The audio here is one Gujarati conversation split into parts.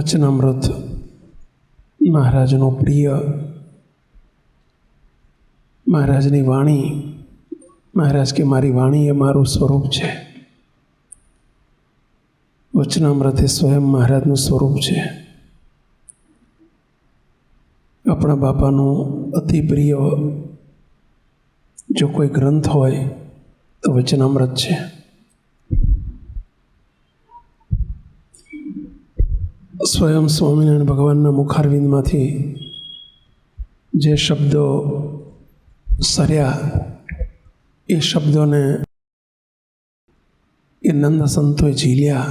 વચનામૃત મહારાજનો પ્રિય, મહારાજની વાણી. મહારાજ કે મારી વાણી એ મારું સ્વરૂપ છે. વચનામૃત એ સ્વયં મહારાજનું સ્વરૂપ છે. આપણા બાપાનું અતિ પ્રિય જો કોઈ ગ્રંથ હોય તો વચનામૃત છે. સ્વયં સ્વામિનારાયણ ભગવાનના મુખારવિંદમાંથી જે શબ્દો સર્યા એ શબ્દોને એ નંદ સંતોએ ઝીલ્યા,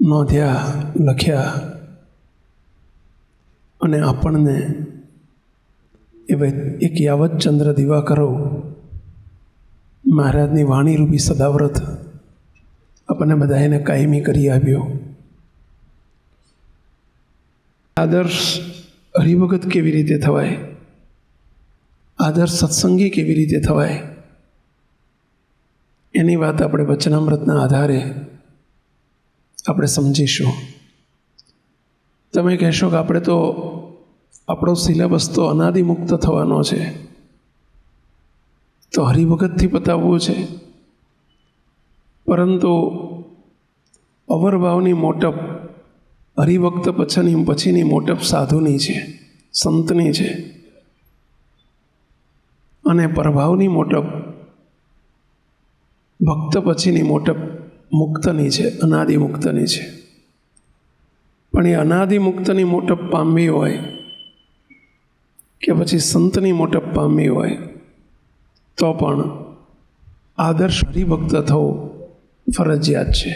નોંધ્યા, લખ્યા અને આપણને એક યાવત ચંદ્ર દિવાકરો મહારાજની વાણીરૂપી સદાવ્રત આપણને બધા એને કાયમી કરી આવ્યો. આદર્શ હરિભગત કેવી રીતે થવાય, આદર્શ સત્સંગી કેવી રીતે થવાય, એની વાત આપણે વચનામૃતના આધારે આપણે સમજીશું. તમે કહેશો કે આપણે તો આપણો સિલેબસ તો અનાદિમુક્ત થવાનો છે, તો હરિભગતથી પતાવવું છે. પરંતુ અવરભાવની મોટપ હરિભક્ત પછીની મોટપ સાધુની છે, સંતની છે, અને પરભાવની મોટપ ભક્ત પછીની મોટપ મુક્તની છે, અનાદિમુક્તની છે. પણ એ અનાદિમુક્તની મોટપ પામવી હોય કે પછી સંતની મોટપ પામવી હોય તો પણ આદર્શ હરિભક્ત થવું ફરજિયાત છે.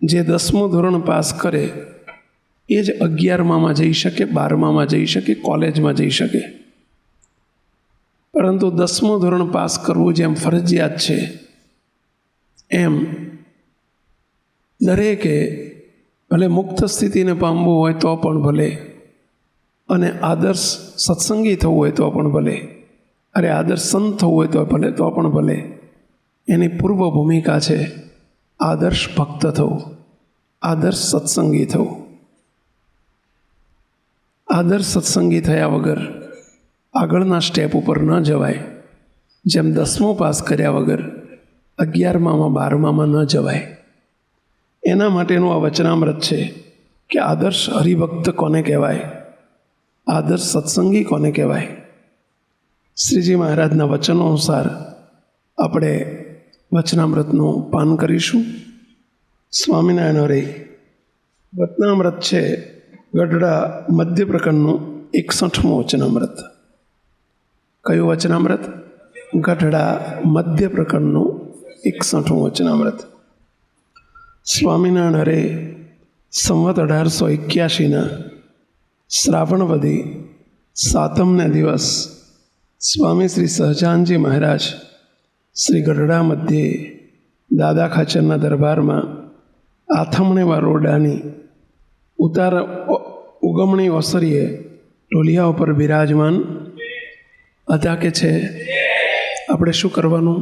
જે 10મું ધોરણ પાસ કરે એ જ 11મામાં જઈ શકે, 12મામાં જઈ શકે, કોલેજમાં જઈ શકે. પરંતુ 10મું ધોરણ પાસ કરવું જેમ ફરજિયાત છે એમ દરેકે ભલે મુક્ત સ્થિતિને પામવું હોય તો પણ ભલે, અને આદર્શ સત્સંગી થવું હોય તો પણ ભલે, અરે આદર્શ સંત થવું હોય તો ભલે, તો પણ ભલે, એની પૂર્વ ભૂમિકા છે આદર્શ ભક્ત થવું, આદર્શ સત્સંગી થવું. આદર્શ સત્સંગી થયા વગર આગળના સ્ટેપ ઉપર ન જવાય. જેમ 10મું પાસ કર્યા વગર 11મામાં 12મામાં ન જવાય. એના માટેનું આ વચનામૃત છે કે આદર્શ હરિભક્ત કોને કહેવાય, આદર્શ સત્સંગી કોને કહેવાય. શ્રીજી મહારાજના વચનો અનુસાર આપણે વચનામૃતનું પાન કરીશું. સ્વામિનારાયણ હરે વચનામૃત છે ગઢડા મધ્ય પ્રકરણનું 61મું વચનામૃત. કયું વચનામૃત? ગઢડા મધ્ય પ્રકરણનું 61મું વચનામૃત. સ્વામિનારાયણ હરે સંવત 1881ના શ્રાવણવદી 7મને દિવસ સ્વામી શ્રી સહજાનજી મહારાજ શ્રી ગઢડા મધ્યે દાદા ખાચરના દરબારમાં આથમણેવા રોડાની ઉગમણી ઓસરીએ ઢોલિયા ઉપર બિરાજમાન હતા કે છે. આપણે શું કરવાનું?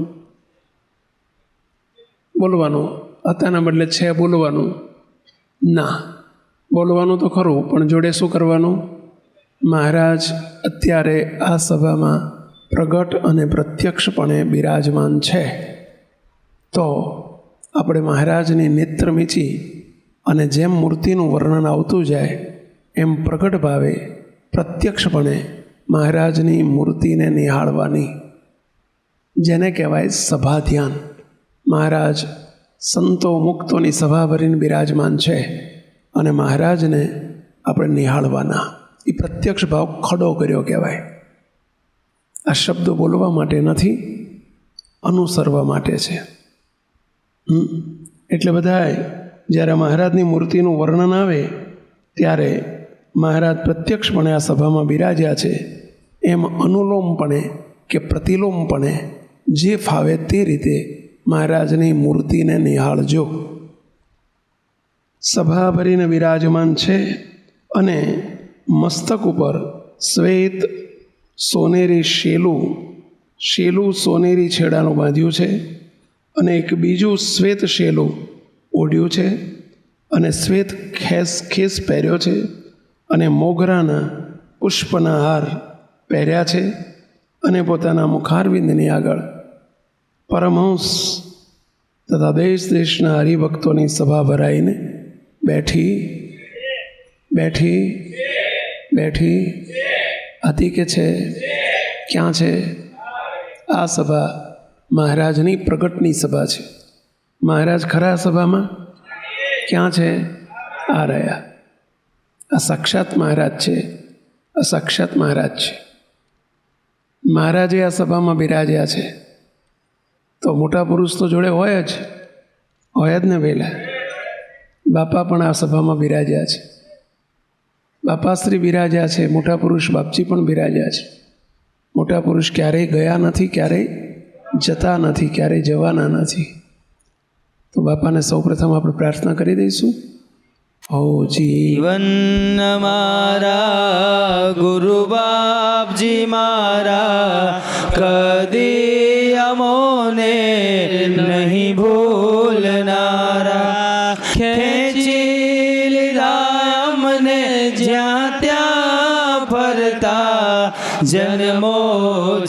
બોલવાનું. હતાના બદલે છે બોલવાનું. ના, બોલવાનું તો ખરું, પણ જોડે શું કરવાનું? મહારાજ અત્યારે આ સભામાં પ્રગટ અને પ્રત્યક્ષપણે બિરાજમાન છે, તો આપણે મહારાજની નેત્ર મીચી અને જેમ મૂર્તિનું વર્ણન આવતું જાય એમ પ્રગટ ભાવે પ્રત્યક્ષપણે મહારાજની મૂર્તિને નિહાળવાની, જેને કહેવાય સભા ધ્યાન. મહારાજ સંતો મુક્તોની સભા ભરીને બિરાજમાન છે અને મહારાજને આપણે નિહાળવાના. એ પ્રત્યક્ષ ભાવ ખડો કર્યો કહેવાય. આ શબ્દો બોલવા માટે નથી, અનુસરવા માટે છે. એટલે બધાએ જ્યારે મહારાજની મૂર્તિનું વર્ણન આવે ત્યારે મહારાજ પ્રત્યક્ષપણે આ સભામાં બિરાજ્યા છે એમ અનુલોમપણે કે પ્રતિલોમપણે જે ફાવે તે રીતે મહારાજની મૂર્તિને નિહાળજો. સભા ભરીને બિરાજમાન છે અને મસ્તક ઉપર શ્વેત સોનેરી શેલું સોનેરી છેડાનું બાંધ્યું છે અને એક બીજું શ્વેત શેલું ઓઢ્યું છે અને શ્વેત ખેસ પહેર્યો છે અને મોગરાના પુષ્પના હાર પહેર્યા છે અને પોતાના મુખારવિંદની આગળ પરમહંસ તથા દેશ દેશના હરિભક્તોની સભા ભરાઈને બેઠી હતી કે છે? ક્યાં છે? આ સભા મહારાજની પ્રગટની સભા છે. મહારાજ ખરા સભામાં ક્યાં છે? આ રહ્યા. આ સાક્ષાત મહારાજ છે. આ સાક્ષાત મહારાજ છે. મહારાજે આ સભામાં બિરાજ્યા છે તો મોટા પુરુષ તો જોડે હોય જ ને વહેલા. બાપા પણ આ સભામાં બિરાજ્યા છે. બાપાશ્રી બિરાજ્યા છે. મોટા પુરુષ બાપજી પણ બિરાજ્યા છે. મોટા પુરુષ ક્યારેય ગયા નથી, ક્યારેય જતા નથી, ક્યારેય જવાના નથી. તો બાપાને સૌપ્રથમ આપણે પ્રાર્થના કરી દઈશું. ઓ જીવન મારા ગુરુ બાપજી મારા, કદી અમોને નહીં ભૂલનારા. ખેંચી લીધા અમને જ્યાં ત્યાં ફરતા, જન્મો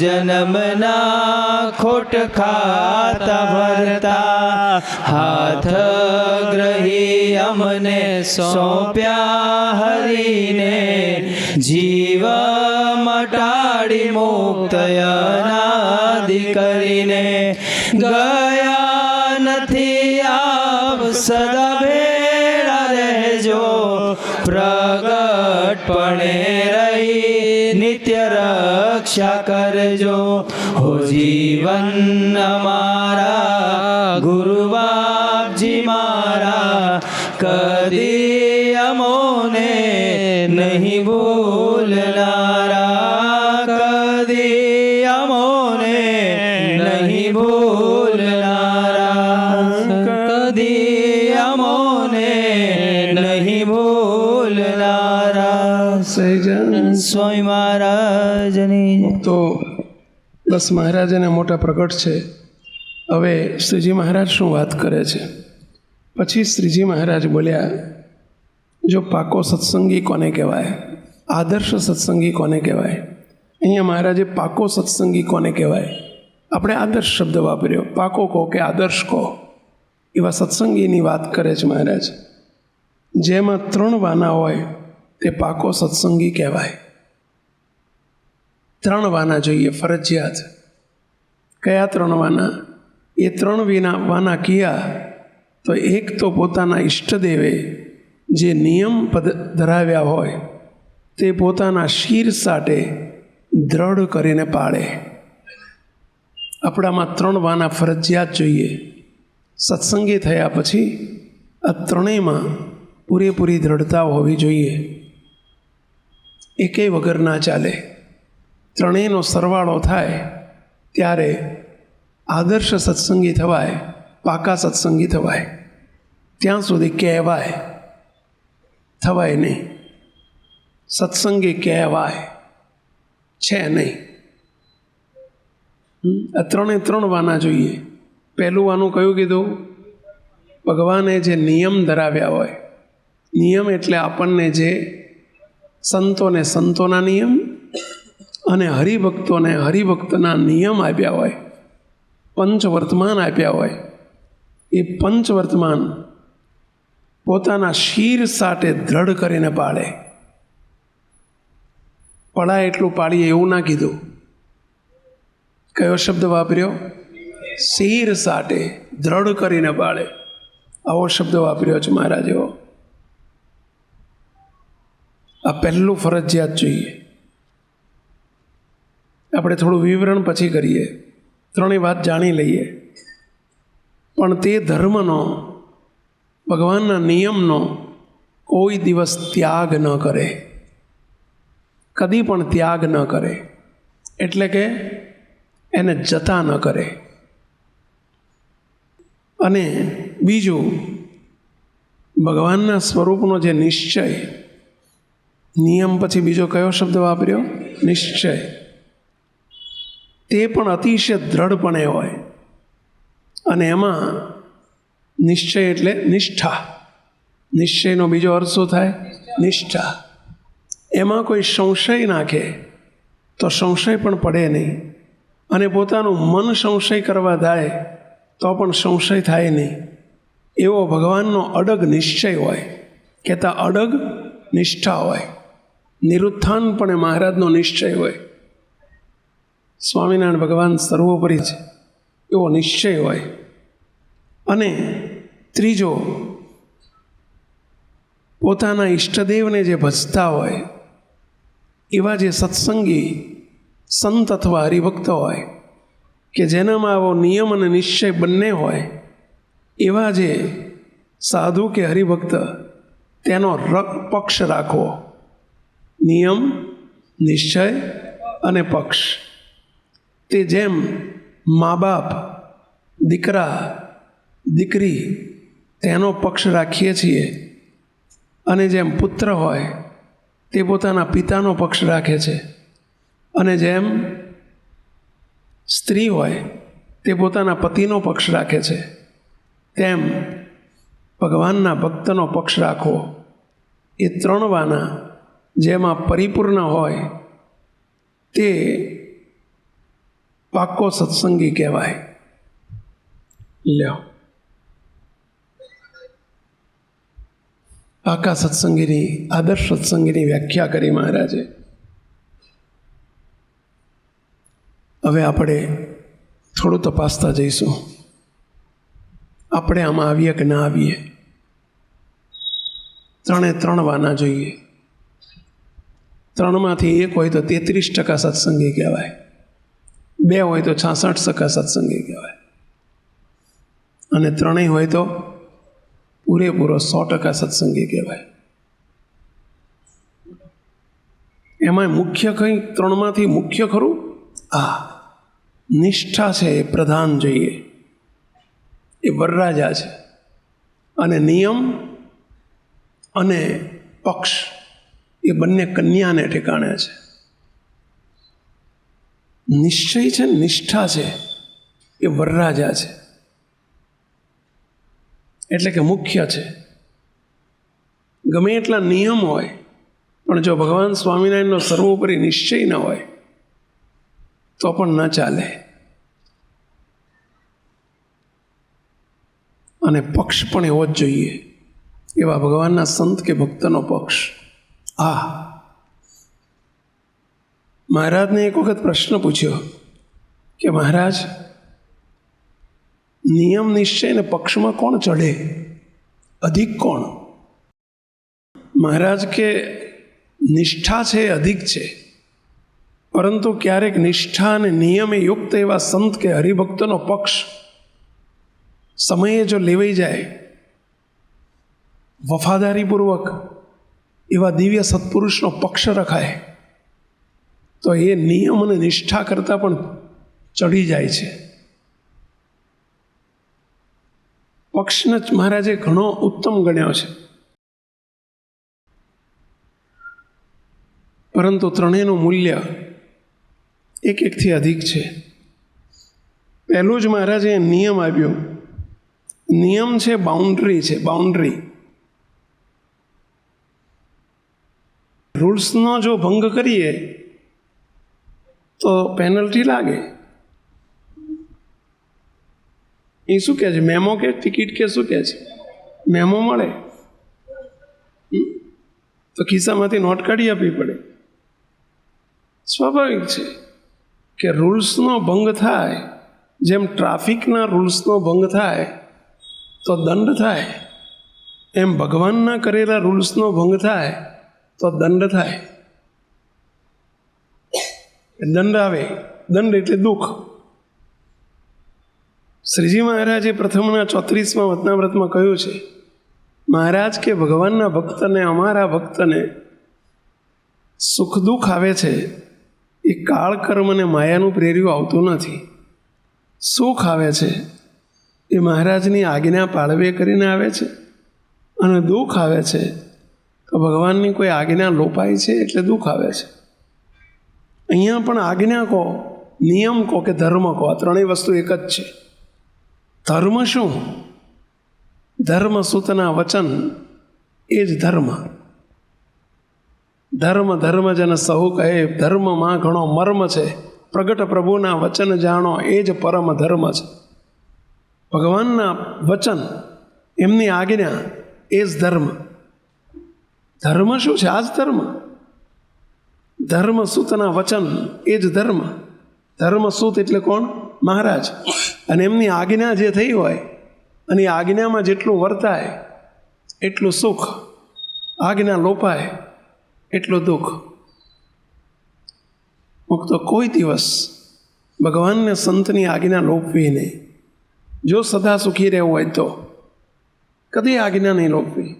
જન્મના ખોટ ખાતા ભરતા. હાથ ગ્રહી અમને સોંપ્યા હરીને, જીવ મટાડી મુક્ત અનાદિ કરીને. ગયા નથી આપ સદા ભેળા રહેજો, પ્રગટપણે રહી નિત્ય રક્ષા કરજો. હો જીવન અમારા ગુરુ બાપજી મારા, કદી અમોને નહીં ભૂલનારા. કદી અમોને નહીં ભૂલનારા. કદી અમોને નહીં ભૂલનારા. સહજન સ્વામી મહારાજની. તો બસ મહારાજને મોટા પ્રગટ છે. હવે શ્રીજી મહારાજ શું વાત કરે છે? પછી શ્રીજી મહારાજ બોલ્યા, જો પાકો સત્સંગી કોને કહેવાય? આદર્શ સત્સંગી કોને કહેવાય? અહીંયા મહારાજે પાકો સત્સંગી કોને કહેવાય? આપણે આદર્શ શબ્દ વાપર્યો. પાકો કહો કે આદર્શ કહો, એવા સત્સંગીની વાત કરે છે મહારાજ. જેમાં 3 વાના હોય તે પાકો સત્સંગી કહેવાય. 3 વાના જોઈએ ફરજિયાત. કયા 3 વાના? એ 3 વાના કયા તો એક તો પોતાના ઈષ્ટદેવે જે નિયમ ધરાવ્યા હોય તે પોતાના શિર સાટે દ્રઢ કરીને પાળે. આપણામાં 3 વાના ફરજિયાત જોઈએ. સત્સંગી થયા પછી આ 3માં પૂરેપૂરી દ્રઢતા હોવી જોઈએ. એકેય વગર ના ચાલે. 3નો સરવાળો થાય ત્યારે આદર્શ સત્સંગી થવાય, પાકા સત્સંગી થવાય. ત્યાં સુધી કહેવાય, થવાય નહીં. સત્સંગી કહેવાય છે નહીં. આ 3 વાના જોઈએ. પહેલું વાનું કયું કીધું? ભગવાને જે નિયમ ધરાવ્યા હોય. નિયમ એટલે આપણને જે સંતોને સંતોના નિયમ અને હરિભક્તોને હરિભક્તના નિયમ આપ્યા હોય, પંચવર્તમાન આપ્યા હોય. એ પંચવર્તમાન પોતાના શિર સાટે દ્રઢ કરીને પાળે. પળાય એટલું પાળીએ એવું ના કીધું. કયો શબ્દ વાપર્યો? શિર સાટે દ્રઢ કરીને પાળે. આવો શબ્દ વાપર્યો છે મહારાજ. એવો આ પહેલું ફરજિયાત જોઈએ. આપણે થોડું વિવરણ પછી કરીએ. 3 વાત જાણી લઈએ. પણ તે ધર્મનો, ભગવાનના નિયમનો કોઈ દિવસ ત્યાગ ન કરે. કદી પણ ત્યાગ ન કરે. એટલે કે એને જતા ન કરે. અને બીજું, ભગવાનના સ્વરૂપનો જે નિશ્ચય, નિયમ પછી બીજો કયો શબ્દ વાપર્યો? નિશ્ચય. તે પણ અતિશય દ્રઢપણે હોય. અને એમાં નિશ્ચય એટલે નિષ્ઠા. નિશ્ચયનો બીજો અર્થ શું થાય? નિષ્ઠા. એમાં કોઈ સંશય નાખે તો સંશય પણ પડે નહીં, અને પોતાનું મન સંશય કરવા જાય તો પણ સંશય થાય નહીં. એવો ભગવાનનો અડગ નિશ્ચય હોય, કહેતા અડગ નિષ્ઠા હોય. નિરુત્થાનપણે મહારાજનો નિશ્ચય હોય. સ્વામિનારાયણ ભગવાન સર્વોપરી છે એવો નિશ્ચય હોય. અને ત્રીજો, પોતાના ઈષ્ટદેવને જે ભજતા હોય એવા જે સત્સંગી સંત અથવા હરિભક્ત હોય કે જેનામાં આવો નિયમ અને નિશ્ચય બંને હોય, એવા જે સાધુ કે હરિભક્ત, તેનો પક્ષ રાખવો. નિયમ, નિશ્ચય અને પક્ષ. તે જેમ મા બાપ, દીકરા દીકરી તેનો પક્ષ રાખીએ છીએ, અને જેમ પુત્ર હોય તે પોતાના પિતાનો પક્ષ રાખે છે, અને જેમ સ્ત્રી હોય તે પોતાના પતિનો પક્ષ રાખે છે, તેમ ભગવાનના ભક્તનો પક્ષ રાખવો. એ ત્રણ વાના જેમાં પરિપૂર્ણ હોય તે પાક્કો સત્સંગી કહેવાય. લ્યો, પાકા સત્સંગીની, આદર્શ સત્સંગીની વ્યાખ્યા કરી મહારાજે. હવે આપણે થોડું તપાસતા જઈશું, આપણે આમાં આવીએ કે ના આવીએ. ત્રણે ત્રણ વાના જોઈએ. ત્રણમાંથી એક હોય તો 33% સત્સંગી કહેવાય, બે હોય તો 66% સત્સંગી કહેવાય, અને ત્રણેય હોય તો પૂરેપૂરો 100% સત્સંગી કહેવાય. એમાં મુખ્ય કંઈ ત્રણમાંથી મુખ્ય ખરું? નિષ્ઠા છે એ પ્રધાન જોઈએ, એ વરરાજા છે. અને નિયમ અને પક્ષ એ બંને કન્યાને ઠેકાણે છે. નિશ્ચય છે, નિષ્ઠા છે, એ વરરાજા છે, એટલે કે મુખ્ય છે. ગમે એટલા નિયમ હોય પણ જો ભગવાન સ્વામિનારાયણનો સર્વોપરી નિશ્ચય ન હોય તો પણ ન ચાલે. અને પક્ષ પણ એવો જ જોઈએ, એવા ભગવાનના સંત કે ભક્તનો પક્ષ. મહારાજને એક વખત પ્રશ્ન પૂછ્યો કે મહારાજ, નિયમ નિશ્ચય ને પક્ષમાં કોણ ચડે? અધિક કોણ? મહારાજ કે નિષ્ઠા છે એ અધિક છે, પરંતુ ક્યારેક નિષ્ઠા અને નિયમે યુક્ત એવા સંત કે હરિભક્તનો પક્ષ સમયે જો લેવાઈ જાય, વફાદારીપૂર્વક એવા દિવ્ય સત્પુરુષનો પક્ષ રખાય તો એ નિયમ અને નિષ્ઠા કરતાં પણ ચડી જાય છે. પક્ષને જ મહારાજે ઘણો ઉત્તમ ગણ્યો છે, પરંતુ ત્રણેયનું મૂલ્ય એક એકથી અધિક છે. પહેલું જ મહારાજે નિયમ આપ્યો. નિયમ છે બાઉન્ડ્રી છે, બાઉન્ડ્રી. રૂલ્સનો જો ભંગ કરીએ તો પેનલ્ટી લાગે. એ શું કહે છે? મેમો કે ટિકિટ કે શું કહે છે? મેમો મળે તો ખિસ્સામાંથી નોટ કાઢી આપવી પડે. સ્વાભાવિક છે કે રૂલ્સનો ભંગ થાય, જેમ ટ્રાફિકના રૂલ્સનો ભંગ થાય તો દંડ થાય, એમ ભગવાનના કરેલા રૂલ્સનો ભંગ થાય તો દંડ થાય. દંડ આવે, દંડ એટલે દુઃખ. શ્રીજી મહારાજે પ્રથમના 34મા વતનાવ્રતમાં કહ્યું છે, મહારાજ કે ભગવાનના ભક્તને, અમારા ભક્તને સુખ દુઃખ આવે છે એ કાળ કર્મ અને માયાનું પ્રેર્યું આવતું નથી. સુખ આવે છે એ મહારાજની આજ્ઞા પાળવે કરીને આવે છે, અને દુઃખ આવે છે તો ભગવાનની કોઈ આજ્ઞા લોપાય છે એટલે દુઃખ આવે છે. અહીંયા પણ આજ્ઞા કહો, નિયમ કહો કે ધર્મ કહો, આ ત્રણેય વસ્તુ એક જ છે. ધર્મ શું? ધર્મસૂતના વચન એ જ ધર્મ. ધર્મ ધર્મ જન સહુ કહે, ધર્મમાં ઘણો મર્મ છે. પ્રગટ પ્રભુના વચન જાણો, એ જ પરમ ધર્મ છે. ભગવાનના વચન, એમની આજ્ઞા એ જ ધર્મ. ધર્મ શું છે? આ જ ધર્મ. ધર્મસૂતના વચન એ જ ધર્મ. ધર્મસૂત એટલે કોણ? મહારાજ. અને એમની આજ્ઞા જે થઈ હોય, અને એ આજ્ઞામાં જેટલું વર્તાય એટલું સુખ, આજ્ઞા લોપાય એટલું દુઃખ. મુક્તો કોઈ દિવસ ભગવાનને સંતની આજ્ઞા લોપવી નહીં. જો સદા સુખી રહેવું હોય તો કદી આજ્ઞા નહીં લોપવી.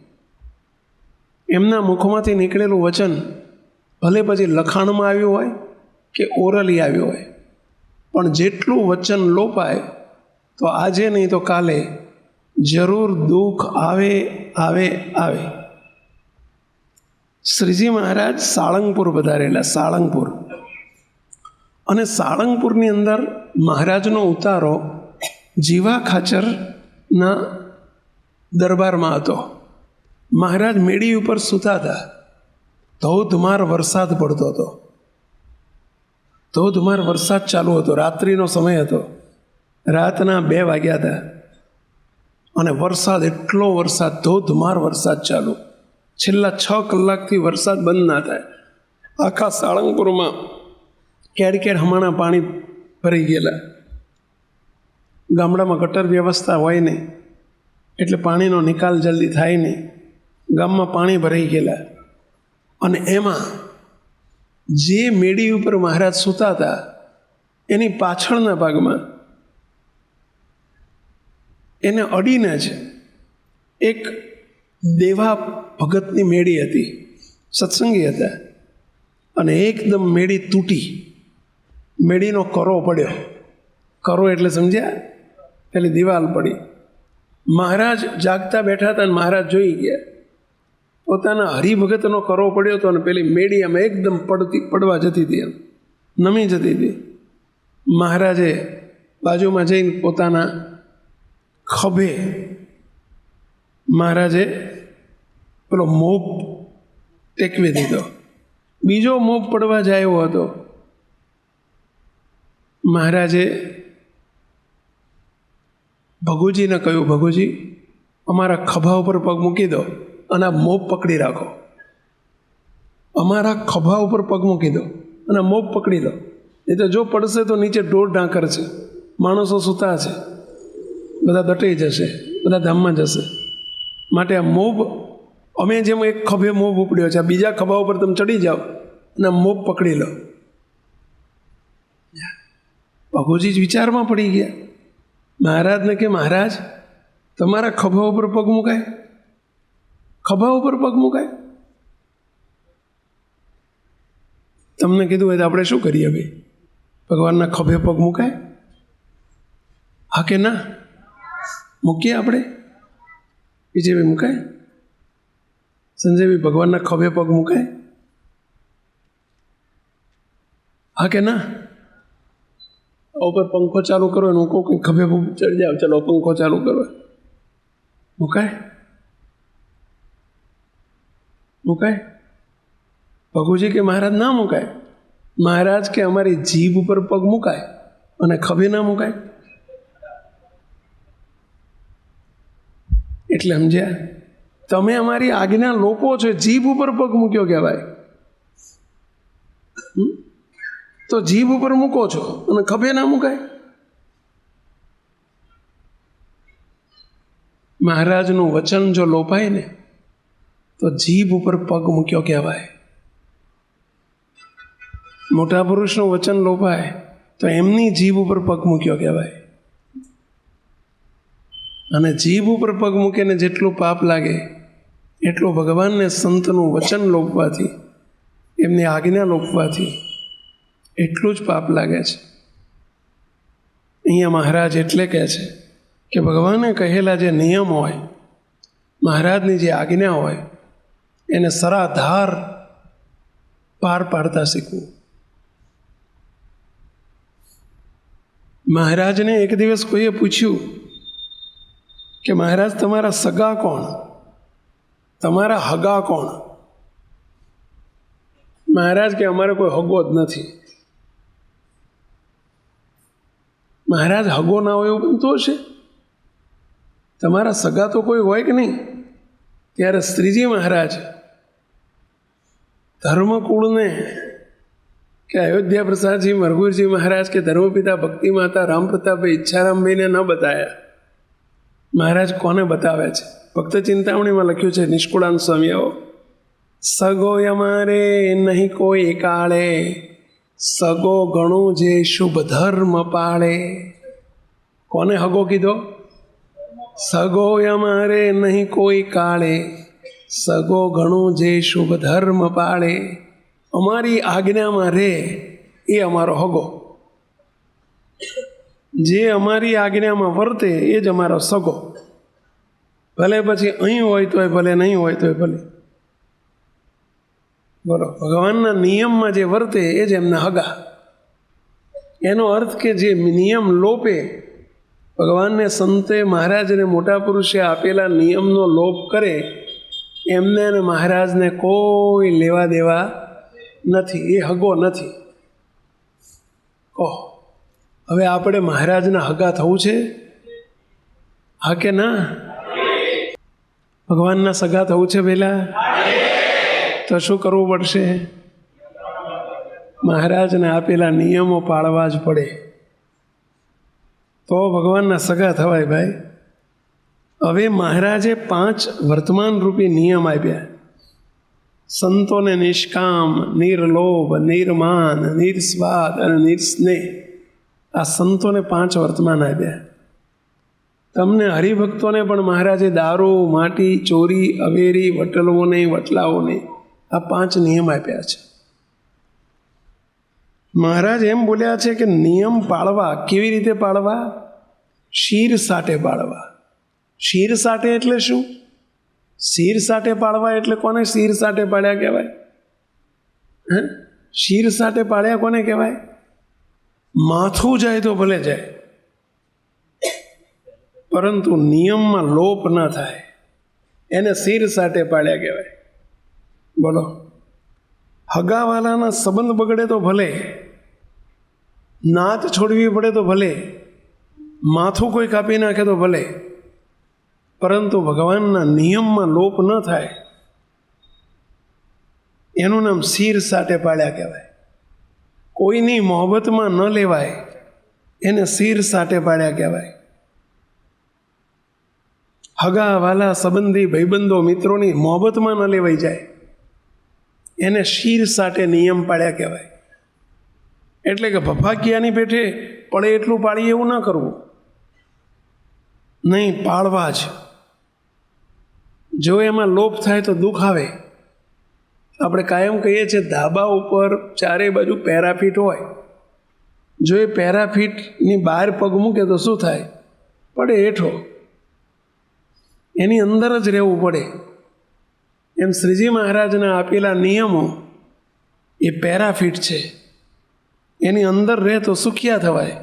એમના મુખમાંથી નીકળેલું વચન ભલે પછી લખાણમાં આવ્યું હોય કે ઓરલી આવ્યું હોય, પણ જેટલું વચન લોપાય તો આજે નહીં તો કાલે જરૂર દુઃખ આવે આવે આવે. શ્રીજી મહારાજ સાળંગપુર પધારેલા. સાળંગપુર, અને સાળંગપુરની અંદર મહારાજનો ઉતારો જીવા ખાચરના દરબારમાં હતો. મહારાજ મેડી ઉપર સૂતા હતા. ધોધમાર વરસાદ પડતો હતો. ધોધમાર વરસાદ ચાલુ હતો. રાત્રિનો સમય હતો. રાતના 2 વાગ્યા હતા. અને વરસાદ, એટલો વરસાદ, ધોધમાર વરસાદ ચાલુ. છેલ્લા 6 કલાકથી વરસાદ બંધ ના થાય. આખા સાળંગપુરમાં કેડ કેડ હમણાં પાણી ભરાઈ ગયેલા. ગામડામાં ગટર વ્યવસ્થા હોય નહીં, એટલે પાણીનો નિકાલ જલ્દી થાય નહીં. ગામમાં પાણી ભરાઈ ગયેલા. અને એમાં જે મેડી ઉપર મહારાજ સૂતા હતા એની પાછળના ભાગમાં એને અડીને જ એક દેવા ભગતની મેડી હતી. સત્સંગી હતા. અને એકદમ મેડી તૂટી. મેડીનો કરો પડ્યો. કરો એટલે સમજ્યા? પેલી દિવાલ પડી. મહારાજ જાગતા બેઠા હતા અને મહારાજ જોઈ ગયા. પોતાના હરિભગતનો કરો પડ્યો હતો અને પેલી મેડી આમ એકદમ પડવા જતી હતી, એમ નમી જતી હતી. મહારાજે બાજુમાં જઈને પોતાના ખભે મહારાજે પેલો મોપ ટેકવી દીધો. બીજો મોપ પડવા જાય એવો હતો. મહારાજે ભગુજીને કહ્યું, ભગુજી, અમારા ખભા ઉપર પગ મૂકી દો અને આ મોપ પકડી રાખો. અમારા ખભા ઉપર પગ મૂકી દો અને મોપ પકડી લો. એ તો જો પડશે તો નીચે ઢોર ઢાંકર છે, માણસો સૂતા છે, બધા દટાઈ જશે, બધા ધામમાં જશે. માટે આ મોબ, અમે જેમ એક ખભે મોબ ઉપડ્યો છે, આ બીજા ખભા ઉપર તમે ચડી જાઓ અને મોબ પકડી લો. ભગુજી જ વિચારમાં પડી ગયા. મહારાજને કે, મહારાજ, તમારા ખભા ઉપર પગ મુકાય? ખભા ઉપર પગ મુકાય? તમને કીધું હોય તો આપણે શું કરીએ ભાઈ? ભગવાનના ખભે પગ મુકાય? હા કે ના? મૂકીએ આપણે? વિજયભાઈ મુકાય? સંજયભાઈ, ભગવાનના ખભે પગ મુકાય? હા કે ના? ઉપર પંખો ચાલુ કરો ને હું કહું કંઈ ખભે ચડી જાઓ, ચાલો પંખો ચાલુ કરો, મુકાય? મુકાય? ભગુજી કે મહારાજ ના મુકાય. મહારાજ કે અમારી જીભ ઉપર પગ મુકાય અને ખભે ના મુકાય. એટલે સમજ્યા? તમે અમારી આજ્ઞા લોપો છો, જીભ ઉપર પગ મૂક્યો કહેવાય. તો જીભ ઉપર મૂકો છો અને ખભે ના મુકાય. મહારાજનું વચન જો લોપાય ને તો જીભ ઉપર પગ મૂક્યો કહેવાય. મોટા પુરુષનું વચન લોપાય તો એમની જીભ ઉપર પગ મૂક્યો કહેવાય. અને જીભ ઉપર પગ મૂકીને જેટલું પાપ લાગે એટલું ભગવાનને સંતનું વચન લોપવાથી, એમની આજ્ઞા લોપવાથી એટલું જ પાપ લાગે છે. અહીંયા મહારાજ એટલે કહે છે કે ભગવાને કહેલા જે નિયમ હોય, મહારાજની જે આજ્ઞા હોય, એને સરાધાર પાર પાડતા શીખવું. મહારાજને એક દિવસ કોઈએ પૂછ્યું કે મહારાજ તમારા સગા કોણ, તમારા હગા કોણ? મહારાજ કે અમારે કોઈ હગો જ નથી. મહારાજ હગો ના હોય એવું બનતું હશે? તમારા સગા તો કોઈ હોય કે નહીં? ત્યારે શ્રીજી મહારાજ ધર્મકુળને કે અયોધ્યા પ્રસાદજી મરઘુરજી મહારાજ કે ધર્મપિતા ભક્તિ માતા રામ પ્રતાપભાઈ ઈચ્છારામભાઈને ન બતાવ્યા. મહારાજ કોને બતાવે છે? ભક્ત ચિંતામણીમાં લખ્યું છે નિષ્કુળાન સ્વામીઓ, સગો અમારે નહીં કોઈ કાળે, સગો ગણું જે શુભ ધર્મ પાળે. કોને હગો કીધો? સગો અમારે નહીં કોઈ કાળે, સગો ઘણું જે શુભ ધર્મ પાળે. અમારી આજ્ઞામાં રહે એ અમારો હગો, જે અમારી આજ્ઞામાં વર્તે એ જ અમારો સગો. ભલે પછી અહીં હોય તોય ભલે, નહીં હોય તોય ભલે. બોલો, ભગવાનના નિયમમાં જે વર્તે એ જ એમના હગા. એનો અર્થ કે જે નિયમ લોપે, ભગવાનને સંતે મહારાજને મોટા પુરુષે આપેલા નિયમનો લોપ કરે, એમને અને મહારાજને કોઈ લેવા દેવા નથી, એ હગો નથી. કહો, હવે આપણે મહારાજના હગા થવું છે? હા કે ના? ભગવાનના સગા થવું છે પહેલાં? તો શું કરવું પડશે? મહારાજને આપેલા નિયમો પાળવા જ પડે, તો ભગવાનના સગા થવાય ભાઈ. હવે મહારાજે 5 વર્તમાન રૂપી નિયમ આપ્યા. સંતોને નિષ્કામ, નિર્લોભ, નિર્માન, નિર્સ્વાદ અને નિર્સ્નેહ, આ સંતોને 5 વર્તમાન આપ્યા. તમને હરિભક્તોને પણ મહારાજે દારૂ, માટી, ચોરી, અવેરી, વટલવો નહીં, વટલાવો નહીં, આ 5 નિયમ આપ્યા છે. મહારાજ એમ બોલ્યા છે કે નિયમ પાળવા. કેવી રીતે પાળવા? શીર સાટે પાળવા. શીર સાટે એટલે શું? શીર સાટે પાળવા એટલે કોને શીર સાટે પાડ્યા કહેવાય? હે, શીર સાટે પાડ્યા કોને કહેવાય? માથું જાય તો ભલે જાય, પરંતુ નિયમમાં લોપ ન થાય, એને શીર સાટે પાડ્યા કહેવાય. બોલો, હગાવાલાના સંબંધ બગડે તો ભલે, નાત છોડવી પડે તો ભલે, માથું કોઈ કાપી નાખે તો ભલે, પરંતુ ભગવાનના નિયમમાં લોપ ન થાય, એનું નામ શીર સાટે પાડ્યા કહેવાય. કોઈની મોહબ્બતમાં ન લેવાય, એને શીર સાટે પાડ્યા કહેવાય. હગા વાલા સંબંધી ભાઈબંધો મિત્રોની મોહબ્બતમાં ન લેવાઈ જાય, એને શીર સાટે નિયમ પાડ્યા કહેવાય. એટલે કે ભફાકિયાની પેઠે પડે એટલું પાડીએ એવું ન કરવું, નહીં, પાળવા જ. જો એમાં લોપ થાય તો દુઃખ આવે. આપણે કાયમ કહીએ છીએ ધાબા ઉપર ચારે બાજુ પેરાફીટ હોય, જો એ પેરાફીટની બહાર પગ મૂકે તો શું થાય? પડે હેઠો. એની અંદર જ રહેવું પડે. એમ શ્રીજી મહારાજના આપેલા નિયમો એ પેરાફીટ છે, એની અંદર રહે તો સુખિયા થવાય,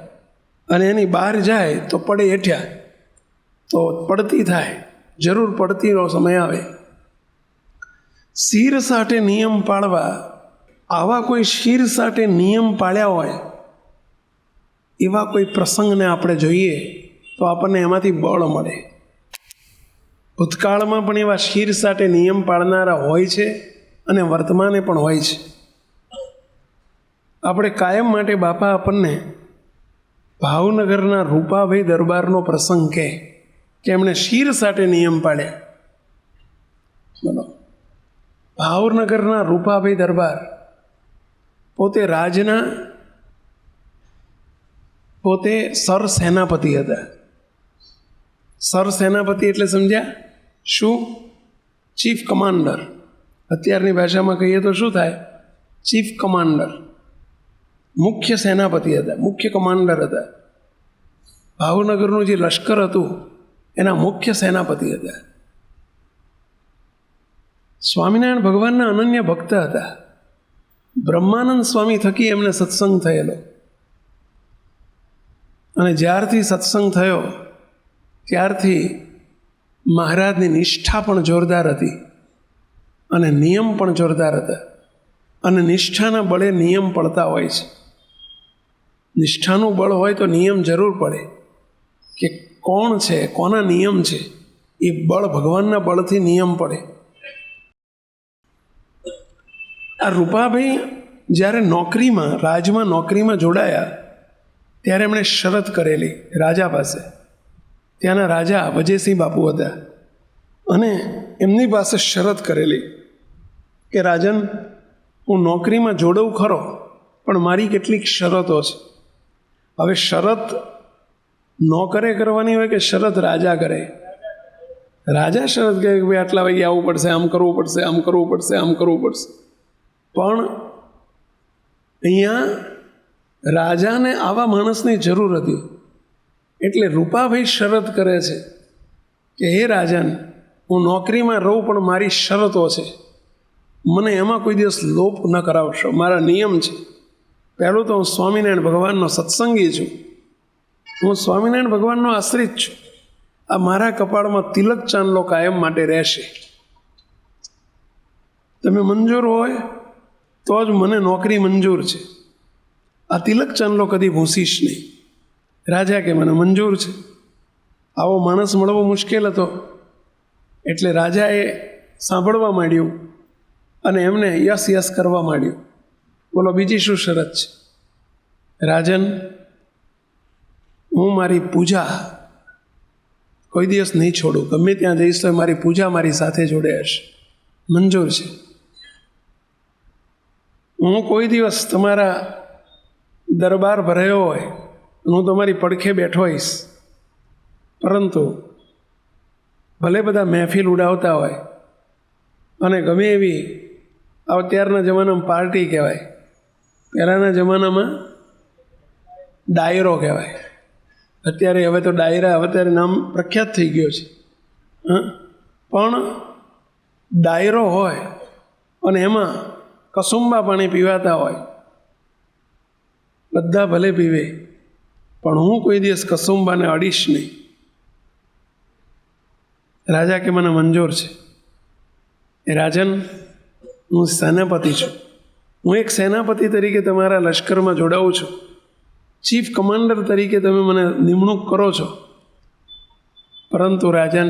અને એની બહાર જાય તો પડે હેઠ્યા, તો પડતી થાય, જરૂર પડતીનો સમય આવે. શીર સાટે નિયમ પાળવા. આવા કોઈ શીર સાટે નિયમ પાળ્યા હોય એવા કોઈ પ્રસંગને આપણે જોઈએ તો આપણને એમાંથી બળ મળે. ભૂતકાળમાં પણ એવા શીર સાટે નિયમ પાળનારા હોય છે અને વર્તમાને પણ હોય છે. આપણે કાયમ માટે બાપા આપણને ભાવનગરના રૂપાભાઈ દરબારનો પ્રસંગ કે એમણે શીર સાટે નિયમ પાડ્યા. બોલો, ભાવનગરના રૂપાભાઈ દરબાર પોતે સરસેનાપતિ હતા. સરસેનાપતિ એટલે સમજ્યા? શું? Chief commander. અત્યારની ભાષામાં કહીએ તો શું થાય? Chief commander. મુખ્ય સેનાપતિ હતા, મુખ્ય કમાન્ડર હતા. ભાવનગરનું જે લશ્કર હતું એના મુખ્ય સેનાપતિ હતા. સ્વામિનારાયણ ભગવાનના અનન્ય ભક્ત હતા. બ્રહ્માનંદ સ્વામી થકી એમને સત્સંગ થયેલો, અને જ્યારથી સત્સંગ થયો ત્યારથી મહારાજની નિષ્ઠા પણ જોરદાર હતી અને નિયમ પણ જોરદાર હતા. અને નિષ્ઠાના બળે નિયમ પડતા હોય છે. નિષ્ઠાનું બળ હોય તો નિયમ જરૂર પડે. કે કોણ છે, કોના નિયમ છે, એ બળ ભગવાનના બળથી નિયમ પડે. આ રૂપાભાઈ જ્યારે નોકરીમાં, રાજમાં નોકરીમાં જોડાયા ત્યારે એમણે શરત કરેલી રાજા પાસે. ત્યાંના રાજા વજયસિંહ બાપુ હતા અને એમની પાસે શરત કરેલી કે રાજન, હું નોકરીમાં જોડવું ખરો, પણ મારી કેટલીક શરતો છે. હવે શરત નોકરે કરવાની હોય કે શરત રાજા કરે? રાજા શરત કહે કે ભાઈ આટલા વાગે આવવું પડશે, આમ કરવું પડશે, આમ કરવું પડશે, આમ કરવું પડશે. પણ અહીંયા રાજાને આવા માણસની જરૂર હતી. એટલે રૂપાભાઈ શરત કરે છે કે હે રાજન, હું નોકરીમાં રહું પણ મારી શરતો છે. મને એમાં કોઈ દિવસ લોપ ન કરાવશો. મારા નિયમ છે. પહેલું તો હું સ્વામિનારાયણ ભગવાનનો સત્સંગી છું. હું સ્વામિનારાયણ ભગવાનનો આશ્રિત છું. આ મારા કપાળમાં તિલક ચાંદલો કાયમ માટે રહેશે. તમે મંજૂર હોય તો જ મને નોકરી મંજૂર છે. આ તિલક ચાંદલો કદી ભૂંસીશ નહીં. રાજા કે મને મંજૂર છે. આવો માણસ મળવો મુશ્કેલ હતો. એટલે રાજાએ સાંભળવા માંડ્યું અને એમને યસ યસ કરવા માંડ્યું. બોલો બીજી શું શરત છે? રાજન, હું મારી પૂજા કોઈ દિવસ નહીં છોડું. ગમે ત્યાં જઈશ તો મારી પૂજા મારી સાથે જોડે હશે. મંજૂર છે. હું કોઈ દિવસ તમારા દરબાર ભરાયો હોય, હું તમારી પડખે બેઠો હોઈશ, પરંતુ ભલે બધા મહેફિલ ઉડાવતા હોય અને ગમે એવી અત્યારના જમાનામાં પાર્ટી કહેવાય, પહેલાંના જમાનામાં ડાયરો કહેવાય. અત્યારે હવે તો ડાયરા અત્યારે નામ પ્રખ્યાત થઈ ગયો છે. પણ ડાયરો હોય અને એમાં કસુંબા પાણી પીવાતા હોય, બધા ભલે પીવે, પણ હું કોઈ દિવસ કસુંબાને અડીશ નહીં. રાજા કે મને મંજૂર છે. એ રાજન, હું સેનાપતિ છું. હું એક સેનાપતિ તરીકે તમારા લશ્કરમાં જોડાઉં છું. ચીફ કમાન્ડર તરીકે તમે મને નિમણૂક કરો છો. પરંતુ રાજન,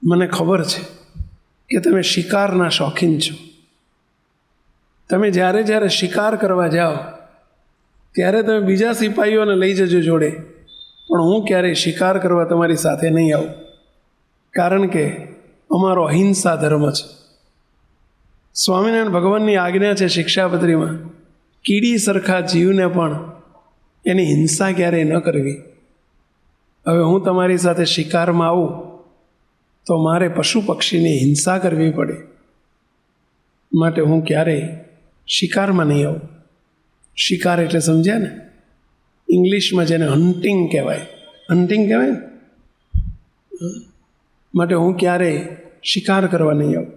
મને ખબર છે કે તમે શિકારના શોખીન છો. તમે જ્યારે જ્યારે શિકાર કરવા જાઓ ત્યારે તમે બીજા સિપાહીઓને લઈ જજો જોડે, પણ હું ક્યારેય શિકાર કરવા તમારી સાથે નહીં આવું. કારણ કે અમારો અહિંસા ધર્મ છે. સ્વામિનારાયણ ભગવાનની આજ્ઞા છે શિક્ષાપત્રીમાં, કીડી સરખા જીવને પણ એની હિંસા ક્યારેય ન કરવી. હવે હું તમારી સાથે શિકારમાં આવું તો મારે પશુ પક્ષીની હિંસા કરવી પડે. માટે હું ક્યારેય શિકારમાં નહીં આવું. શિકાર એટલે સમજ્યા ને? ઇંગ્લિશમાં જેને હન્ટિંગ કહેવાય, હન્ટિંગ કહેવાય ને. માટે હું ક્યારેય શિકાર કરવા નહીં આવું.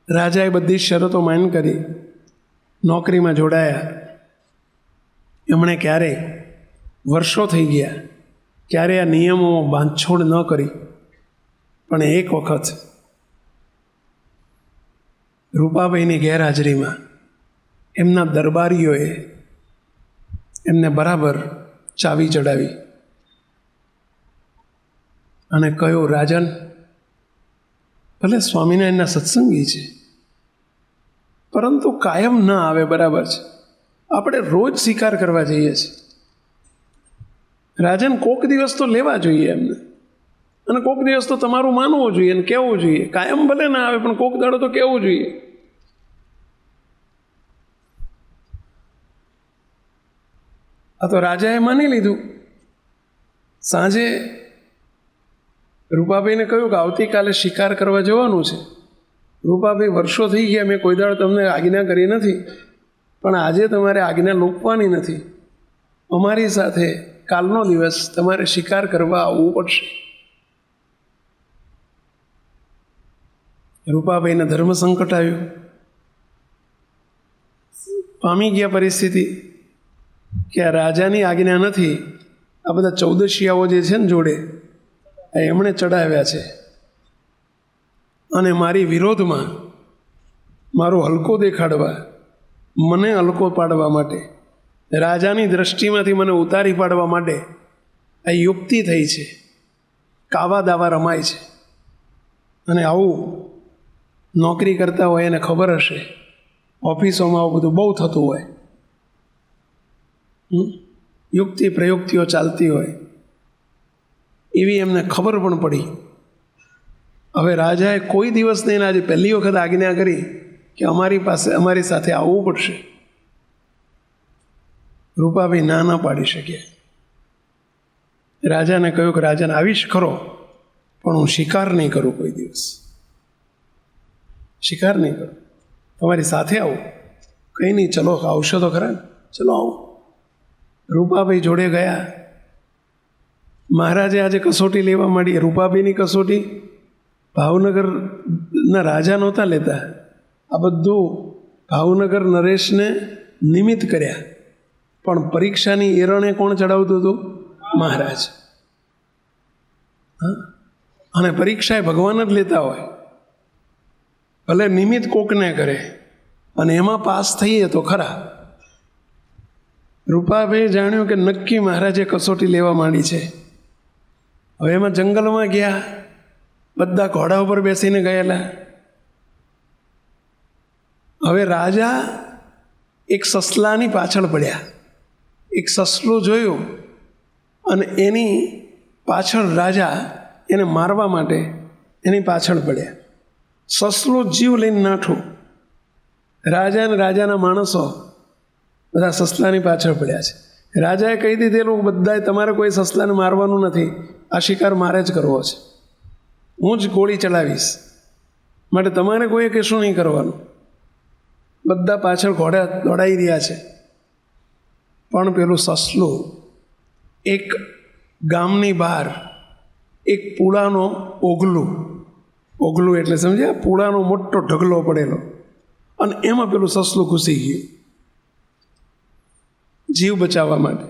રાજાએ બધી શરતો માન્ય કરી, નોકરીમાં જોડાયા. એમણે ક્યારેય વર્ષો થઈ ગયા, ક્યારે આ નિયમોમાં બાંધછોડ ન કરી. પણ એક વખત રૂપાભાઈની ગેરહાજરીમાં એમના દરબારીઓએ એમને બરાબર ચાવી ચડાવી અને કહ્યું, રાજન, ભલે સ્વામિનારાયણના સત્સંગી છે, પરંતુ કાયમ ન આવે, બરાબર છે. આપણે રોજ શિકાર કરવા જઈએ છીએ. રાજન, કોક દિવસ તો લેવા જોઈએ એમને, અને કોક દિવસ તો તમારું માનવું જોઈએ અને કહેવું જોઈએ. કાયમ ભલે ના આવે, પણ કોક દાડો તો કહેવું જોઈએ. આ તો રાજાએ માની લીધું. સાંજે રૂપાભાઈને કહ્યું કે આવતીકાલે શિકાર કરવા જવાનું છે. રૂપાભાઈ, વર્ષો થઈ ગયા, મેં કોઈ દાડો તમને આજ્ઞા કરી નથી, પણ આજે તમારે આજ્ઞા લોપવાની નથી. અમારી સાથે કાલનો દિવસ તમારે શિકાર કરવા આવવું પડશે. રૂપાભાઈને ધર્મ સંકટ આવ્યું. પામી ગયા પરિસ્થિતિ કે આ રાજાની આજ્ઞા નથી આ બધા ચૌદશિયાઓ જે છે ને જોડે એમણે ચડાવ્યા છે, અને મારી વિરોધમાં મારો હલકો દેખાડવા, મને હલકો પાડવા માટે, રાજાની દ્રષ્ટિમાંથી મને ઉતારી પાડવા માટે આ યુક્તિ થઈ છે, કાવા દાવા રમાય છે. અને આવું નોકરી કરતા હોય એને ખબર હશે, ઓફિસોમાં આવું બધું બહુ થતું હોય, યુક્તિ પ્રયુક્તિઓ ચાલતી હોય, એવી એમને ખબર પણ પડી. હવે રાજાએ કોઈ દિવસ નહીં, આજે પહેલી વખત આજ્ઞા કરી કે અમારી સાથે આવવું પડશે. રૂપાભાઈ ના પાડી શક્યા. રાજાને કહ્યું કે રાજાને આવીશ ખરો, પણ હું શિકાર નહીં કરું, કોઈ દિવસ શિકાર નહીં કરું, તમારી સાથે આવું. કંઈ નહીં, ચલો આવશો તો ખરા ને, ચલો આવું. રૂપાભાઈ જોડે ગયા. મહારાજે આજે કસોટી લેવા માંડી. રૂપાભાઈની કસોટી ભાવનગરના રાજા નહોતા લેતા, આ બધું ભાવનગર નરેશને નિમિત્ત કર્યા. પણ પરીક્ષાની એરણે કોણ ચડાવતું હતું? મહારાજ. અને પરીક્ષા એ ભગવાન જ લેતા હોય, ભલે નિમિત્ત કોકને કરે, અને એમાં પાસ થઈએ તો ખરા. રૂપાભાઈ જાણ્યું કે નક્કી મહારાજે કસોટી લેવા માંડી છે. હવે એમાં જંગલમાં ગયા, બધા ઘોડા ઉપર બેસીને ગયેલા. હવે રાજા એક સસલાની પાછળ પડ્યા. એક સસલું જોયું અને એની પાછળ રાજા એને મારવા માટે એની પાછળ પડ્યા. સસલું જીવ લઈને નાઠું. રાજા અને રાજાના માણસો બધા સસલાની પાછળ પડ્યા છે. રાજાએ કહી દીધેલું, બધાએ તમારે કોઈ સસલાને મારવાનું નથી, આ શિકાર મારે જ કરવો છે, હું જ ગોળી ચલાવીશ, માટે તમારે કોઈએ કશું નહીં કરવાનું. બધા પાછળ ઘોડા દોડાઈ રહ્યા છે. પણ પેલું સસલું એક ગામની બહાર એક પૂળાનો ઓગલું એટલે સમજ્યા, પૂળાનો મોટો ઢગલો પડેલો, અને એમાં પેલું સસલું ઘૂસી ગયું જીવ બચાવવા માટે.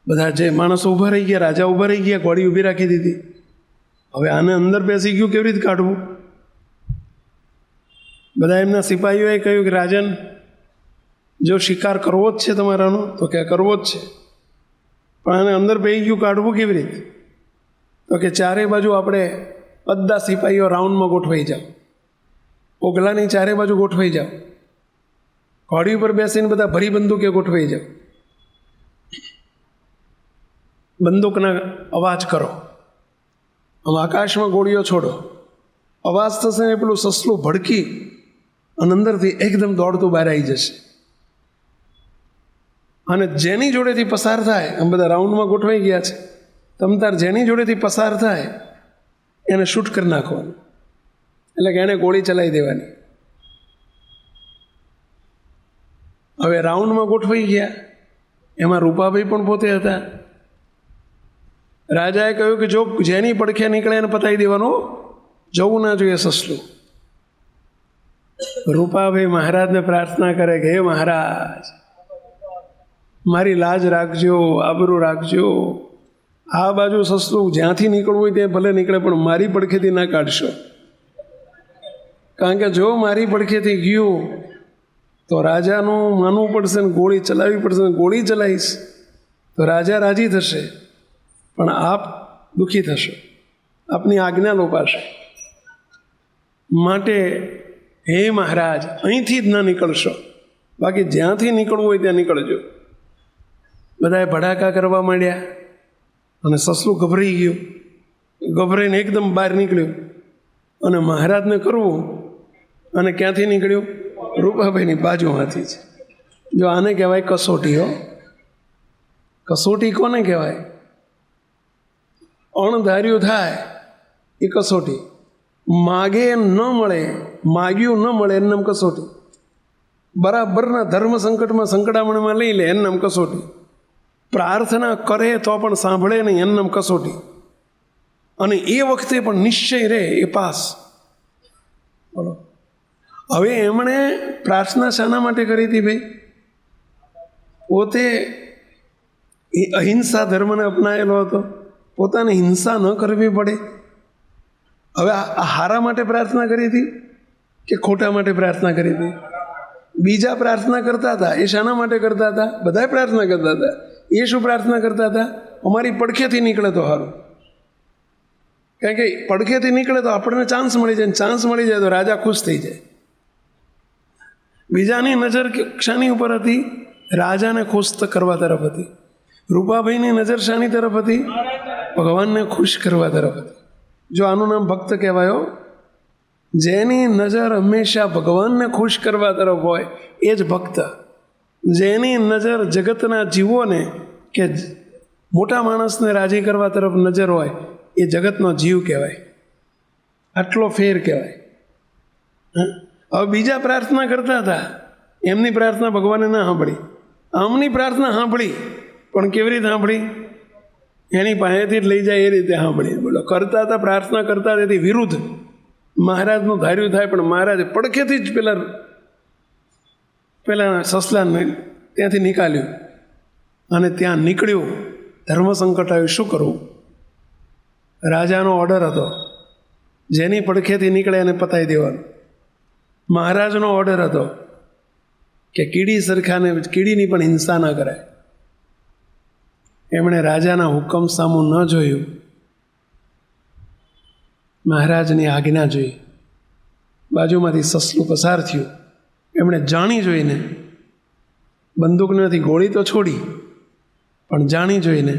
બધા જે માણસો ઊભા રહી ગયા, રાજા ઊભા રહી ગયા, ઘોડી ઊભી રાખી દીધી. હવે આને અંદર બેસી ગયું, કેવી રીતે કાઢવું? બધા એમના સિપાહીઓએ કહ્યું કે રાજન, જો શિકાર કરવો જ છે તમારાનો તો કે કરવો જ છે, પણ આને અંદર બેસી ગયું, કાઢવું કેવી રીતે? તો કે ચારે બાજુ આપણે બધા સિપાહીઓ રાઉન્ડમાં ગોઠવાઈ જાઓ, ઓગલાની ચારે બાજુ ગોઠવાઈ જાઓ, ઘોડી ઉપર બેસીને બધા ભરી બંદૂકે ગોઠવાઈ જાઓ, બંદૂકના અવાજ કરો, આમ આકાશમાં ગોળીઓ છોડો, અવાજ થશે ને પેલું સસલું ભડકી અને અંદરથી એકદમ દોડતું બહાર આવી જશે. અને જેની જોડેથી પસાર થાય, આમ બધા રાઉન્ડમાં ગોઠવાઈ ગયા છે, તમતાર જેની જોડેથી પસાર થાય એને શૂટ કરી નાખવાનું, એટલે કે એને ગોળી ચલાવી દેવાની. હવે રાઉન્ડમાં ગોઠવાઈ ગયા, એમાં રૂપાભાઈ પણ પોતે હતા. રાજાએ કહ્યું કે જો જેની પડખે નીકળે એને પતાવી દેવાનું, જવું ના જોઈએ સસલું. રૂપાભાઈ મહારાજને પ્રાર્થના કરે કે હે મહારાજ, મારી લાજ રાખજો, આબરૂ રાખજો, આ બાજુ સસલું જ્યાંથી નીકળવું હોય ત્યાં ભલે નીકળે, પણ મારી પડખેથી ના કાઢશો, કારણ કે જો મારી પડખેથી ગયું તો રાજાનું માનવું પડશે ને ગોળી ચલાવવી પડશે, ને ગોળી ચલાવીશ તો રાજા રાજી થશે, પણ આપ દુઃખી થશો, આપની આજ્ઞા લોપાશે. માટે હે મહારાજ, અહીંથી જ ન નીકળશો, બાકી જ્યાંથી નીકળવું હોય ત્યાં નીકળજો. બધાએ ભડાકા કરવા માંડ્યા અને સસલું ગભરાઈ ગયું, ગભરાઈને એકદમ બહાર નીકળ્યું. અને મહારાજને કરવું, અને ક્યાંથી નીકળ્યું? રૂપાભાઈની બાજુમાંથી જ. જો આને કહેવાય કસોટી. હો, કસોટી કોને કહેવાય? અણધાર્યું થાય એ કસોટી. માગે એમ ન મળે, માગ્યું ન મળે એનું નામ કસોટી. બરાબરના ધર્મ સંકટમાં સંકડામણમાં લઈ લે એનું નામ કસોટી. પ્રાર્થના કરે તો પણ સાંભળે નહીં એનું નામ કસોટી. અને એ વખતે પણ નિશ્ચય રહે એ પાસ. બોલો, હવે એમણે પ્રાર્થના શાના માટે કરી હતી ભાઈ? પોતે એ અહિંસા ધર્મને અપનાયેલો હતો, પોતાને હિંસા ન કરવી પડે. હવે આ હારા માટે પ્રાર્થના કરી હતી કે ખોટા માટે પ્રાર્થના કરી હતી? બીજા પ્રાર્થના કરતા હતા, એ શાના માટે કરતા હતા? બધાય પ્રાર્થના કરતા હતા. એ શું પ્રાર્થના કરતા હતા? અમારી પડખેથી નીકળે તો સારું. કારણ કે પડખેથી નીકળે તો આપણને ચાન્સ મળી જાય, ચાન્સ મળી જાય તો રાજા ખુશ થઈ જાય. બીજાની નજર શાની ઉપર હતી? રાજાને ખુશ કરવા તરફ હતી. રૂપાભાઈની નજર શાની તરફ હતી? ભગવાનને ખુશ કરવા તરફ હતી. જો આનું નામ ભક્ત કહેવાયો. જેની નજર હંમેશા ભગવાનને ખુશ કરવા તરફ હોય એ જ ભક્ત. જેની નજર જગતના જીવોને કે મોટા માણસને રાજી કરવા તરફ નજર હોય એ જગતનો જીવ કહેવાય. આટલો ફેર કહેવાય. હવે બીજા પ્રાર્થના કરતા હતા, એમની પ્રાર્થના ભગવાને ના સાંભળી. આમની પ્રાર્થના સાંભળી, પણ કેવી રીતે સાંભળી? એની પાસેથી જ લઈ જાય એ રીતે સાંભળી. બોલો, કરતા હતા પ્રાર્થના કરતા તેથી વિરુદ્ધ મહારાજનું ધાર્યું થાય, પણ મહારાજે પડખેથી જ પેલા સસલાને ત્યાંથી નીકાળ્યું અને ત્યાં નીકળ્યું. ધર્મ સંકટ આવ્યું, શું કરવું? રાજાનો ઓર્ડર હતો, જેની પડખેથી નીકળે એને પતાવી દેવાનું. મહારાજનો ઓર્ડર હતો કે કીડી સરખાને કીડીની પણ હિંસા ના કરાય. એમણે રાજાના હુકમ સામું ન જોયું, મહારાજની આજ્ઞા જોઈ. બાજુમાંથી સસલું પસાર થયું. એમણે જાણી જોઈને, બંદૂક નથી, ગોળી તો છોડી, પણ જાણી જોઈને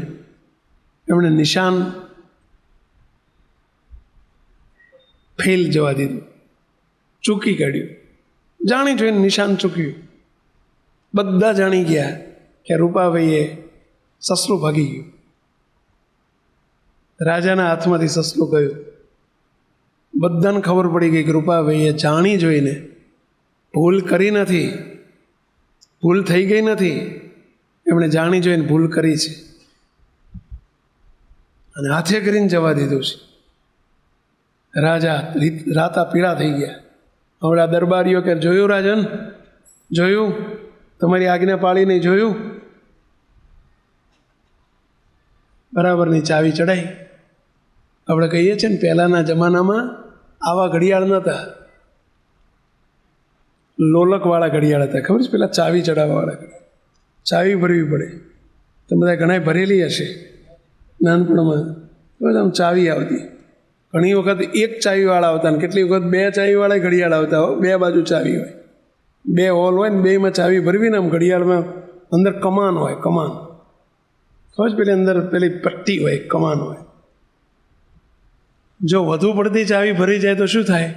એમણે નિશાન ફેલ જવા દીધું, ચૂકી કાઢ્યું. જાણી જોઈને નિશાન ચૂક્યું. બધા જાણી ગયા કે રૂપાભાઈએ સસલું ભાગી ગયું. રાજાના હાથમાંથી સસલું ગયું. બધાને ખબર પડી ગઈ કે રૂપાભાઈએ જાણી જોઈને ભૂલ કરી નથી, ભૂલ થઈ ગઈ નથી, એમણે જાણી જોઈને ભૂલ કરી છે અને હાથે કરીને જવા દીધું છે. રાજા રાતા પીળા થઈ ગયા. હમણાં દરબારીઓ કે જોયું રાજન, જોયું તમારી આજ્ઞા પાળી નહીં, જોયું? બરાબરની ચાવી ચડાઈ. આપણે કહીએ છીએ ને, પહેલાંના જમાનામાં આવા ઘડિયાળ નહોતા, લોલકવાળા ઘડિયાળ હતા. ખબર છે? પેલા ચાવી ચડાવવાવાળા ઘડિયાળ. ચાવી ભરવી પડે. તમે બધા ઘણા ભરેલી હશે નાનપણમાં. બસ આમ ચાવી આવતી. ઘણી વખત એક ચાવીવાળા આવતા ને કેટલી વખત બે ચાવીવાળા ઘડિયાળ આવતા હોય. બે બાજુ ચાવી હોય, બે હોલ હોય ને બેમાં ચાવી ભરવી ને આમ ઘડિયાળમાં અંદર કમાન હોય. કમાન ખબર છે? પેલી અંદર પેલી પટ્ટી હોય, કમાન હોય. જો વધુ પડતી ચાવી ભરી જાય તો શું થાય?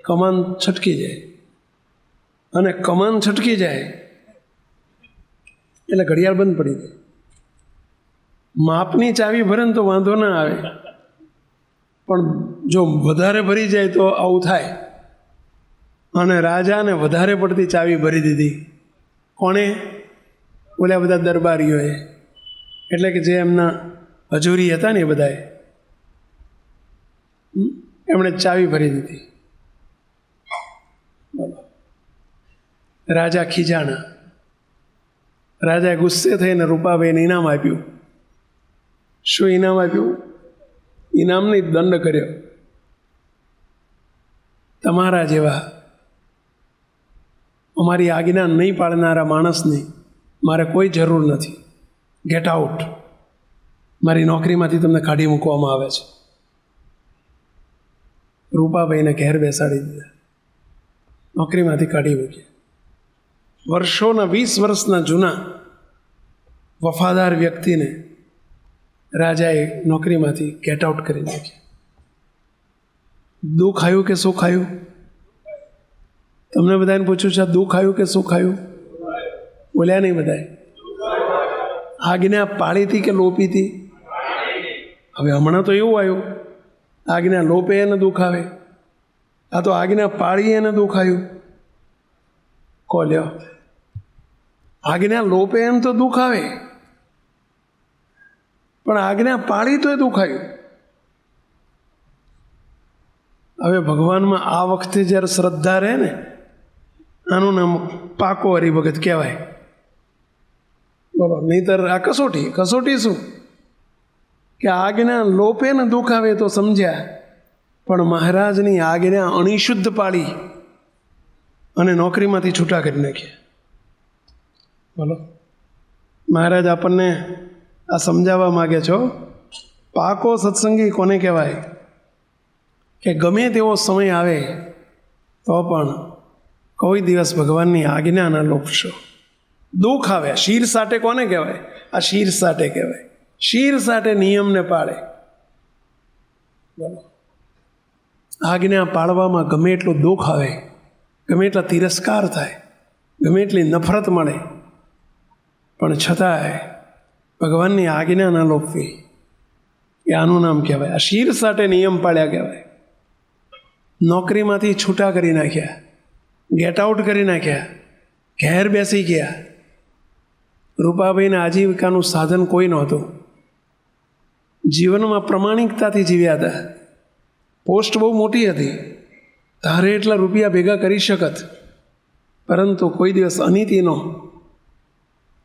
કમાન છટકી જાય. અને કમાન છટકી જાય એટલે ઘડિયાળ બંધ પડી જાય. માપની ચાવી ભરે ને તો વાંધો ના આવે, પણ જો વધારે ભરી જાય તો આવું થાય. અને રાજાને વધારે પડતી ચાવી ભરી દીધી. કોણે? ઓલા બધા દરબારીઓએ, એટલે કે જે એમના હજુરી હતા ને એ બધાએ, એમણે ચાવી ભરી દીધી. રાજા ખીજાણા. રાજાએ ગુસ્સે થઈને રૂપાભાઈને ઇનામ આપ્યું. શું ઇનામ આપ્યું? ઇનામની દંડ કર્યો. તમારા જેવા અમારી આજ્ઞા નહીં પાળનારા માણસની મારે કોઈ જરૂર નથી. Get out. મારી નોકરીમાંથી તમને કાઢી મૂકવામાં આવે છે. રૂપાભાઈને ઘેર બેસાડી દીધા, નોકરીમાંથી કાઢી મૂક્યા. વર્ષોના 20 વર્ષના જૂના વફાદાર વ્યક્તિને રાજાએ નોકરીમાંથી ગેટ આઉટ કરી નાખ્યા. દુઃખ આવ્યું કે સુખ આવ્યું? તમને બધાને પૂછ્યું છે, દુઃખ આવ્યું કે સુખ આવ્યું? બોલ્યા નહીં બધાએ? આજ્ઞા પાળી હતી કે લોપી હતી? હવે હમણાં તો એવું આવ્યું, આજ્ઞા લોપે એને દુઃખ આવે. આ તો આજ્ઞા પાળી એને દુઃખ આવ્યું. કો લ્યો, આજ્ઞા લોપે એમ તો દુઃખ આવે, પણ આજ્ઞા પાળી તો એ દુઃખ આવ્યું. હવે ભગવાનમાં આ વખતે જ્યારે શ્રદ્ધા રહે ને, આનું નામ પાકો હરિભગત કહેવાય. બોલો, નહીંતર આ કસોટી શું કે આજ્ઞા લોપે ને દુઃખ આવે તો સમજ્યા, પણ મહારાજની આજ્ઞા અણિશુદ્ધ પાડી અને નોકરીમાંથી છૂટા કરી નાખ્યા. બોલો, મહારાજ આપણને આ સમજાવવા માગે છો. પાકો સત્સંગી કોને કહેવાય? કે ગમે તેવો સમય આવે તો પણ કોઈ દિવસ ભગવાનની આજ્ઞા ના લોપશો. દુઃખ આવે, શીર સાટે કોને કહેવાય? આ શીર સાટે કહેવાય. શીર સાટે નિયમને પાળે. બોલો, આજ્ઞા પાળવામાં ગમે એટલું દુઃખ આવે, ગમે એટલા તિરસ્કાર થાય, ગમે એટલી નફરત મળે, પણ છતાંય ભગવાનની આજ્ઞા ના લોપવી, એ આનું નામ કહેવાય. આ શીર સાટે નિયમ પાળ્યા કહેવાય. નોકરીમાંથી છૂટા કરી નાખ્યા, ગેટ આઉટ કરી નાખ્યા, ઘેર બેસી ગયા. રૂપાભાઈને આજીવિકાનું સાધન કોઈ નહોતું. જીવનમાં પ્રમાણિકતાથી જીવ્યા હતા. પોસ્ટ બહુ મોટી હતી, તારે એટલા રૂપિયા ભેગા કરી શકત, પરંતુ કોઈ દિવસ અનીતિનો,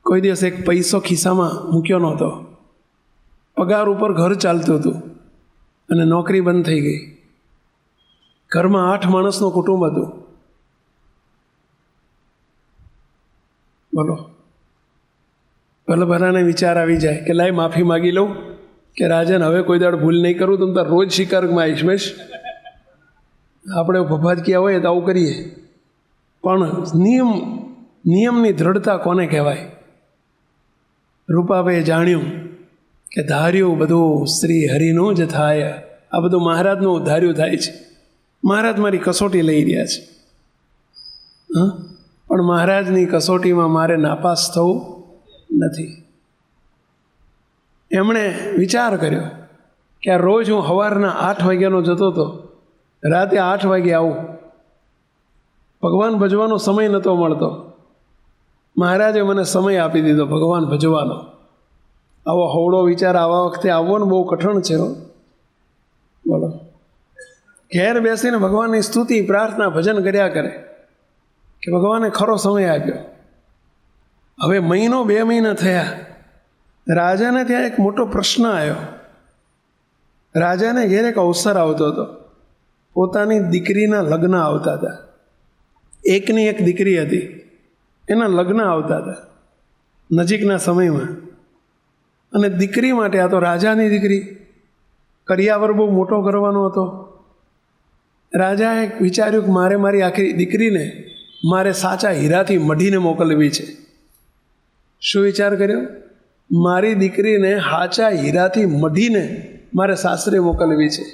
કોઈ દિવસ એક પૈસો ખિસ્સામાં મૂક્યો નહોતો. પગાર ઉપર ઘર ચાલતું હતું અને નોકરી બંધ થઈ ગઈ. ઘરમાં 8 માણસનું કુટુંબ હતું. બોલો, ભલાને વિચાર આવી જાય કે લાય માફી માગી લઉં, કે રાજન હવે કોઈ દાડ ભૂલ નહીં કરું, તમે તાર રોજ શિકારમાં આવીશ મેશ. આપણે ભભાજકિયા હોય તો આવું કરીએ. પણ નિયમની દ્રઢતા કોને કહેવાય? રૂપાભાઈએ જાણ્યું કે ધાર્યું બધું શ્રી હરિનું જ થાય, આ બધું મહારાજનું ધાર્યું થાય છે. મહારાજ મારી કસોટી લઈ રહ્યા છે. પણ મહારાજની કસોટીમાં મારે નાપાસ થવું નથી. એમણે વિચાર કર્યો કે આ રોજ હું સવારના 8 વાગ્યાનો જતો હતો, રાતે 8 વાગે આવું. ભગવાન ભજવાનો સમય નહોતો મળતો. મહારાજે મને સમય આપી દીધો ભગવાન ભજવાનો. આવો હવળો વિચાર આવા વખતે આવવો ને બહુ કઠણ છે. બોલો, ઘેર બેસીને ભગવાનની સ્તુતિ, પ્રાર્થના, ભજન કર્યા કરે કે ભગવાને ખરો સમય આપ્યો. હવે 1-2 મહિના થયા. રાજાને ત્યાં એક મોટો પ્રશ્ન આવ્યો. રાજાને ઘેર એક અવસર આવતો હતો. પોતાની દીકરીના લગ્ન આવતા હતા. એકની એક દીકરી હતી, એના લગ્ન આવતા હતા નજીકના સમયમાં. અને દીકરી માટે, આ તો રાજાની દીકરી, કરિયાવર બહુ મોટો કરવાનો હતો. રાજાએ વિચાર્યું કે મારે મારી આખી દીકરીને મારે સાચા હીરાથી મઢીને મોકલવી છે. શું વિચાર કર્યો? મારી દીકરીને સાચા હીરાથી મઢીને મારે સાસરે મોકલવી છે.